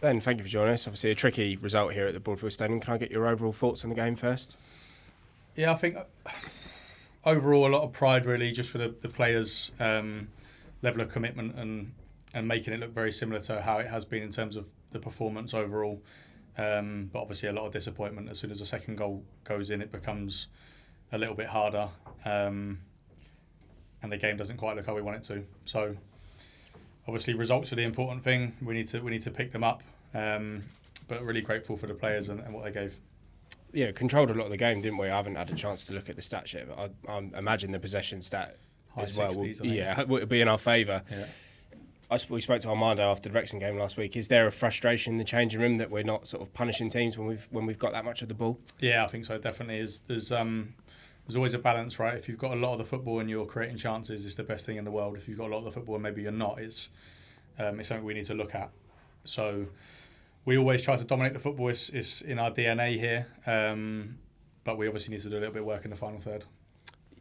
Ben, thank you for joining us. Obviously a tricky result here at the Broadfield Stadium. Can I get your overall thoughts on the game first? Yeah, I think overall a lot of pride really just for the players' level of commitment and making it look very similar to how it has been in terms of the performance overall. But obviously a lot of disappointment as soon as the second goal goes in, it becomes a little bit harder, and the game doesn't quite look how we want it to. So obviously results are the important thing. We need to pick them up, but really grateful for the players and what they gave. Yeah, controlled a lot of the game, didn't we? I haven't had a chance to look at the stats yet, but I imagine the possession stat High as well 60s, will be in our favour. Yeah. We spoke to Armando after the Wrexham game last week. Is there a frustration in the changing room that we're not sort of punishing teams when we've got that much of the ball? Yeah, I think so. Definitely is. There's always a balance, right? If you've got a lot of the football and you're creating chances, it's the best thing in the world. If you've got a lot of the football and maybe you're not, it's something we need to look at. So we always try to dominate the football. It's in our DNA here, but we obviously need to do a little bit of work in the final third.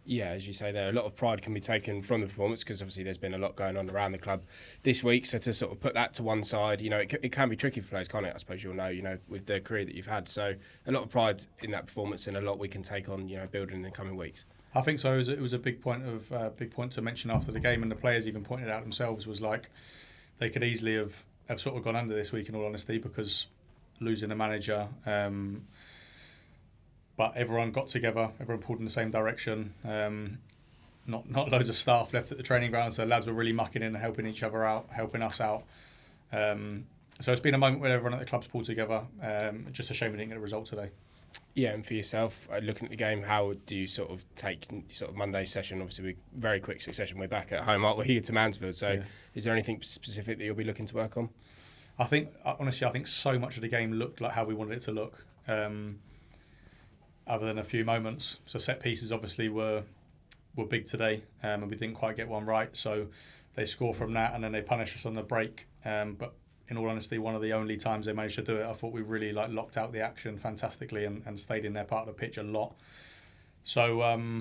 Yeah, as you say there, a lot of pride can be taken from the performance because obviously there's been a lot going on around the club this week. So to sort of put that to one side, it can be tricky for players, can't it? I suppose you'll know, with the career that you've had. So a lot of pride in that performance and a lot we can take on, building in the coming weeks. I think so. It was a big point to mention after the game, and the players even pointed out themselves was like they could easily have sort of gone under this week in all honesty because losing a manager. But everyone got together, everyone pulled in the same direction. Not loads of staff left at the training ground, so the lads were really mucking in and helping each other out, helping us out. So it's been a moment where everyone at the club's pulled together. Just a shame we didn't get a result today. Yeah, and for yourself, looking at the game, how do you sort of take sort of Monday's session? Obviously, we very quick succession. We're back at home, aren't we? Here to Mansfield. So, yeah. Is there anything specific that you'll be looking to work on? I think so much of the game looked like how we wanted it to look. Other than a few moments. So set pieces obviously were big today, and we didn't quite get one right. So they score from that, and then they punish us on the break. But in all honesty, one of the only times they managed to do it, I thought we really locked out the action fantastically and stayed in their part of the pitch a lot. So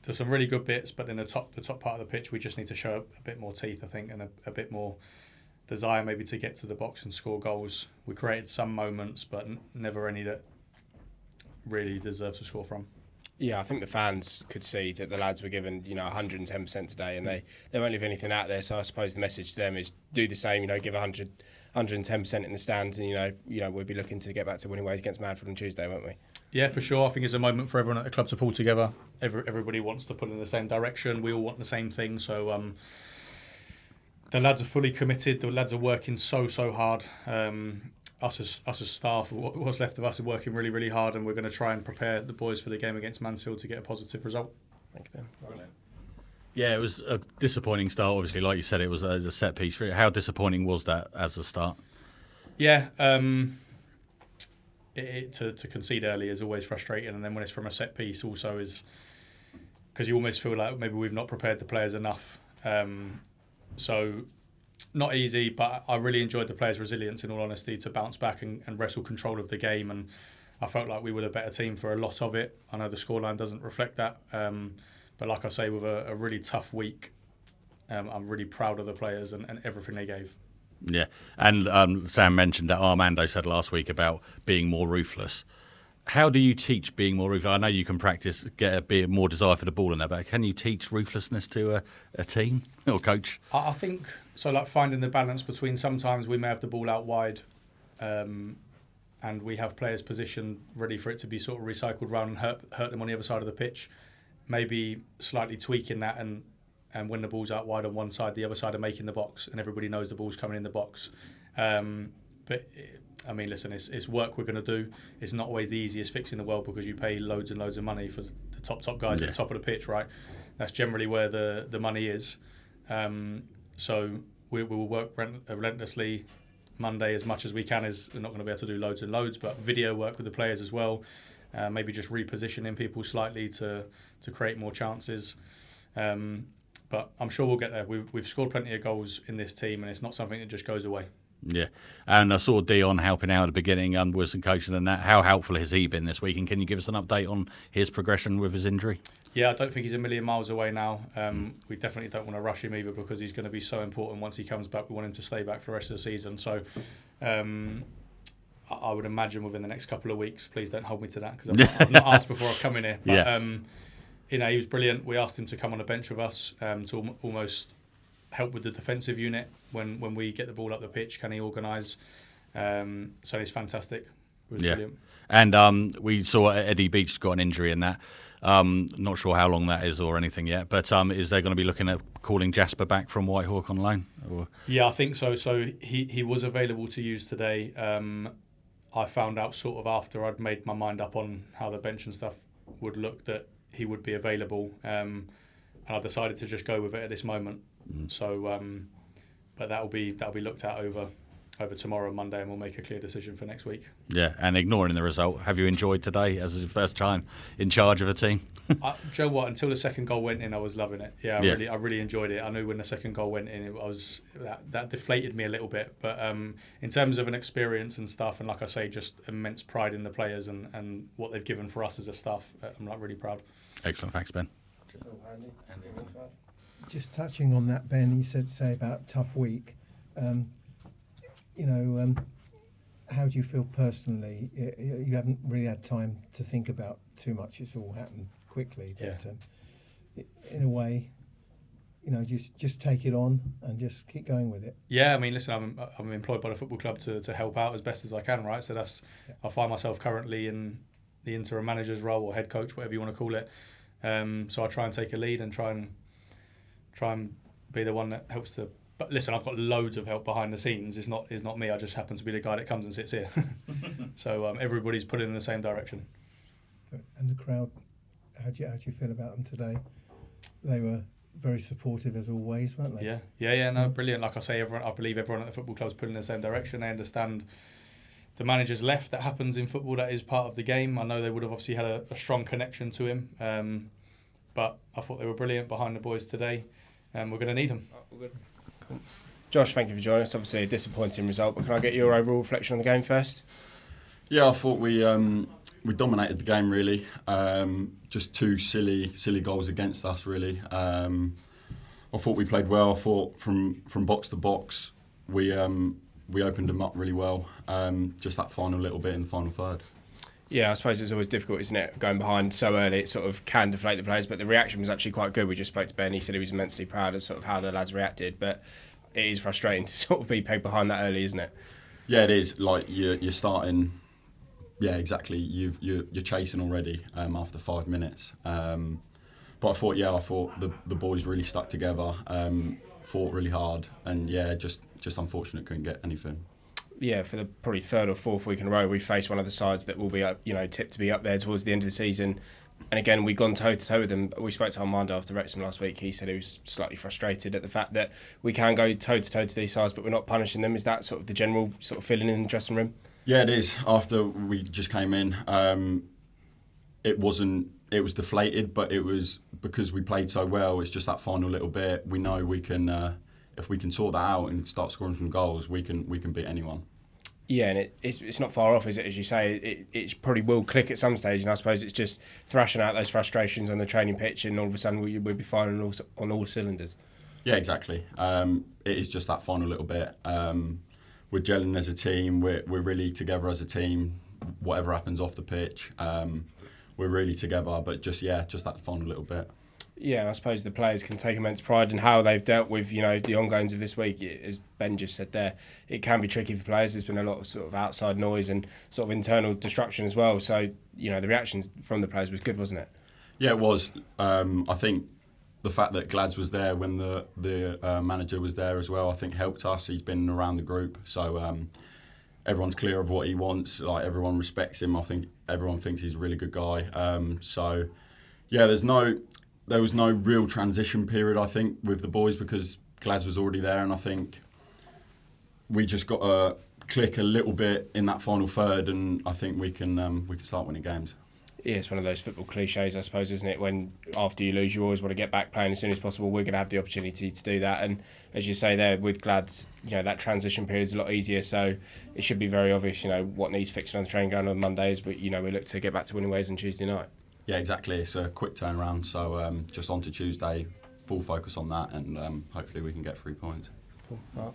there's some really good bits, but in the top part of the pitch, we just need to show a bit more teeth, I think, and a bit more desire maybe to get to the box and score goals. We created some moments, but never any that really deserves to score from. Yeah, I think the fans could see that the lads were given 110% today, and they won't leave anything out there. So I suppose the message to them is do the same. Give 110% in the stands, and we'll be looking to get back to winning ways against Mansfield on Tuesday, won't we? Yeah, for sure. I think it's a moment for everyone at the club to pull together. Everybody wants to pull in the same direction. We all want the same thing. So the lads are fully committed. The lads are working so hard. Us as staff, what's left of us, are working really, really hard, and we're going to try and prepare the boys for the game against Mansfield to get a positive result. Thank you, Ben. Yeah, it was a disappointing start. Obviously, like you said, it was a set piece. How disappointing was that as a start? Yeah, to concede early is always frustrating, and then when it's from a set piece, also is because you almost feel like maybe we've not prepared the players enough. So. Not easy, but I really enjoyed the players' resilience, in all honesty, to bounce back and wrestle control of the game. And I felt like we were the better team for a lot of it. I know the scoreline doesn't reflect that. But like I say, with a really tough week, I'm really proud of the players and everything they gave. Yeah, and Sam mentioned that Armando said last week about being more ruthless. How do you teach being more ruthless? I know you can practice, get a bit more desire for the ball in there, but can you teach ruthlessness to a team or coach? I think so. Like finding the balance between sometimes we may have the ball out wide, and we have players positioned ready for it to be sort of recycled round and hurt them on the other side of the pitch. Maybe slightly tweaking that and when the ball's out wide on one side, the other side are making the box, and everybody knows the ball's coming in the box. I mean, listen, it's work we're going to do. It's not always the easiest fix in the world because you pay loads and loads of money for the top guys at the top of the pitch, right? That's generally where the money is. So we will work relentlessly. Monday as much as we can. We're not going to be able to do loads and loads, but video work with the players as well. Maybe just repositioning people slightly to create more chances. But I'm sure we'll get there. We've scored plenty of goals in this team, and it's not something that just goes away. Yeah, and I saw Dion helping out at the beginning and with some coaching and that. How helpful has he been this week? And can you give us an update on his progression with his injury? Yeah, I don't think he's a million miles away now. We definitely don't want to rush him either because he's going to be so important once he comes back. We want him to stay back for the rest of the season. So I would imagine within the next couple of weeks, please don't hold me to that because I've not asked before I've come in here. But, he was brilliant. We asked him to come on the bench with us to almost help with the defensive unit when we get the ball up the pitch. Can he organise? So he's fantastic. It was brilliant. And we saw Eddie Beach got an injury in that. Not sure how long that is or anything yet. But is they going to be looking at calling Jasper back from Whitehawk on loan? Or? Yeah, I think so. So he was available to use today. I found out sort of after I'd made my mind up on how the bench and stuff would look that he would be available. And I decided to just go with it at this moment. So, but that'll be looked at over tomorrow, Monday, and we'll make a clear decision for next week. Yeah, and ignoring the result, have you enjoyed today as your first time in charge of a team? Do you know what? Until the second goal went in, I was loving it. I really enjoyed it. I knew when the second goal went in, that deflated me a little bit. But in terms of an experience and stuff, and like I say, just immense pride in the players and what they've given for us as a staff, I'm really proud. Excellent, thanks, Ben. Just touching on that, Ben, you say about tough week. How do you feel personally? You haven't really had time to think about too much. It's all happened quickly, but in a way, just take it on and just keep going with it. Yeah, I mean, listen, I'm employed by the football club to help out as best as I can, right? So I find myself currently in the interim manager's role or head coach, whatever you want to call it. So I try and take a lead and try and be the one that helps to. But listen, I've got loads of help behind the scenes. It's not me. I just happen to be the guy that comes and sits here. So everybody's putting in the same direction. And the crowd, how do you feel about them today? They were very supportive as always, weren't they? Yeah. No, brilliant. Like I say, I believe everyone at the football club's putting in the same direction. They understand the manager's left. That happens in football. That is part of the game. I know they would have obviously had a strong connection to him. But I thought they were brilliant behind the boys today, and we're going to need them. Cool. Josh, thank you for joining us. Obviously a disappointing result, but can I get your overall reflection on the game first? Yeah, I thought we dominated the game really. Just two silly goals against us really. I thought we played well. I thought from box to box we opened them up really well. Just that final little bit in the final third. Yeah, I suppose it's always difficult, isn't it? Going behind so early, it sort of can deflate the players, but the reaction was actually quite good. We just spoke to Ben, he said he was immensely proud of sort of how the lads reacted, but it is frustrating to sort of be pegged behind that early, isn't it? Yeah, it is. Like you're starting. Yeah, exactly. You're chasing already after 5 minutes. But I thought the boys really stuck together, fought really hard, and just unfortunate couldn't get anything. Yeah, for the probably third or fourth week in a row, we faced one of the sides that will be up, tipped to be up there towards the end of the season. And again, we've gone toe to toe with them. We spoke to Armando after Wrexham last week. He said he was slightly frustrated at the fact that we can go toe to toe to these sides, but we're not punishing them. Is that sort of the general sort of feeling in the dressing room? Yeah, it is. After we just came in, it was deflated, but it was because we played so well. It's just that final little bit. We know we can, if we can sort that out and start scoring some goals, we can beat anyone. Yeah, and it's not far off, is it? As you say, it probably will click at some stage, and I suppose it's just thrashing out those frustrations on the training pitch, and all of a sudden we'll be firing on all cylinders. Yeah, exactly. It is just that final little bit. We're gelling as a team. We're really together as a team. Whatever happens off the pitch, we're really together. But just that final little bit. Yeah, and I suppose the players can take immense pride in how they've dealt with, the ongoings of this week. As Ben just said there, it can be tricky for players. There's been a lot of sort of outside noise and sort of internal disruption as well. So, the reactions from the players was good, wasn't it? Yeah, it was. I think the fact that Glads was there when the manager was there as well, I think helped us. He's been around the group, so everyone's clear of what he wants. Like, everyone respects him. I think everyone thinks he's a really good guy. There was no real transition period, I think, with the boys because Glads was already there, and I think we just got to click a little bit in that final third, and I think we can start winning games. Yeah, it's one of those football cliches, I suppose, isn't it? When after you lose, you always want to get back playing as soon as possible. We're going to have the opportunity to do that, and as you say there with Glads, that transition period is a lot easier. So it should be very obvious, what needs fixing on the training ground on Mondays. But we look to get back to winning ways on Tuesday night. Yeah, exactly. It's a quick turnaround. So just on to Tuesday, full focus on that, and hopefully we can get 3 points. Cool.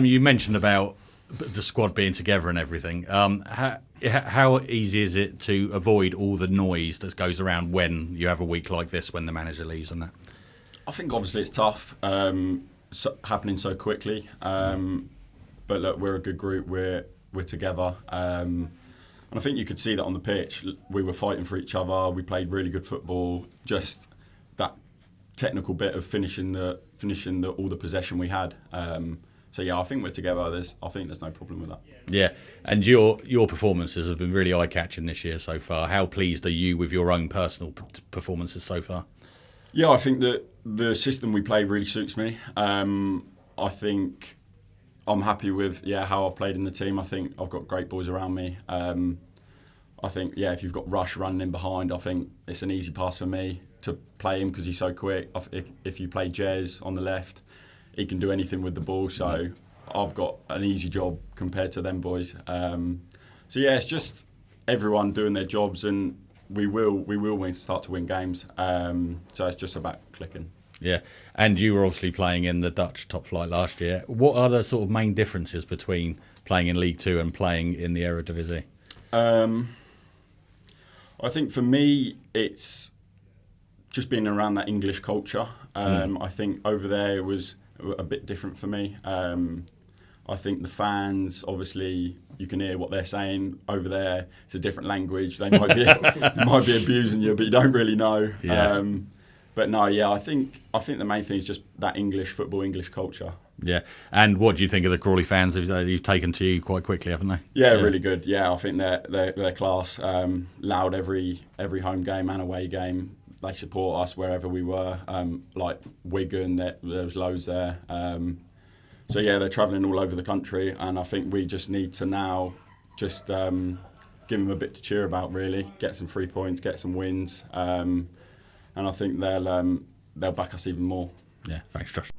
You mentioned about the squad being together and everything. How easy is it to avoid all the noise that goes around when you have a week like this, when the manager leaves and that? I think obviously it's tough, happening so quickly. But look, we're a good group. We're together, and I think you could see that on the pitch. We were fighting for each other. We played really good football. Just that technical bit of finishing all the possession we had. So yeah, I think we're together. I think there's no problem with that. Yeah, and your performances have been really eye-catching this year so far. How pleased are you with your own personal performances so far? Yeah, I think that the system we play really suits me. I think I'm happy with how I've played in the team. I think I've got great boys around me. I think if you've got Rush running in behind, I think it's an easy pass for me to play him because he's so quick. If you play Jez on the left, he can do anything with the ball, so I've got an easy job compared to them boys. So yeah, it's just everyone doing their jobs, and we will start to win games. So it's just about clicking. Yeah, and you were obviously playing in the Dutch top flight last year. What are the sort of main differences between playing in League Two and playing in the Eredivisie? I think for me, it's just being around that English culture. I think over there it was a bit different for me. I think the fans, obviously, you can hear what they're saying over there. It's a different language. They might be abusing you, but you don't really know. Yeah. But no, I think the main thing is just that English football, English culture. Yeah, and what do you think of the Crawley fans? They've taken to you quite quickly, haven't they? Yeah, really good. Yeah, I think they're class. Loud every home game and away game. They support us wherever we were. Like Wigan, there was loads there. So yeah, they're travelling all over the country, and I think we just need to now just give them a bit to cheer about. Really, get some 3 points, get some wins, and I think they'll back us even more. Yeah, thanks, Josh.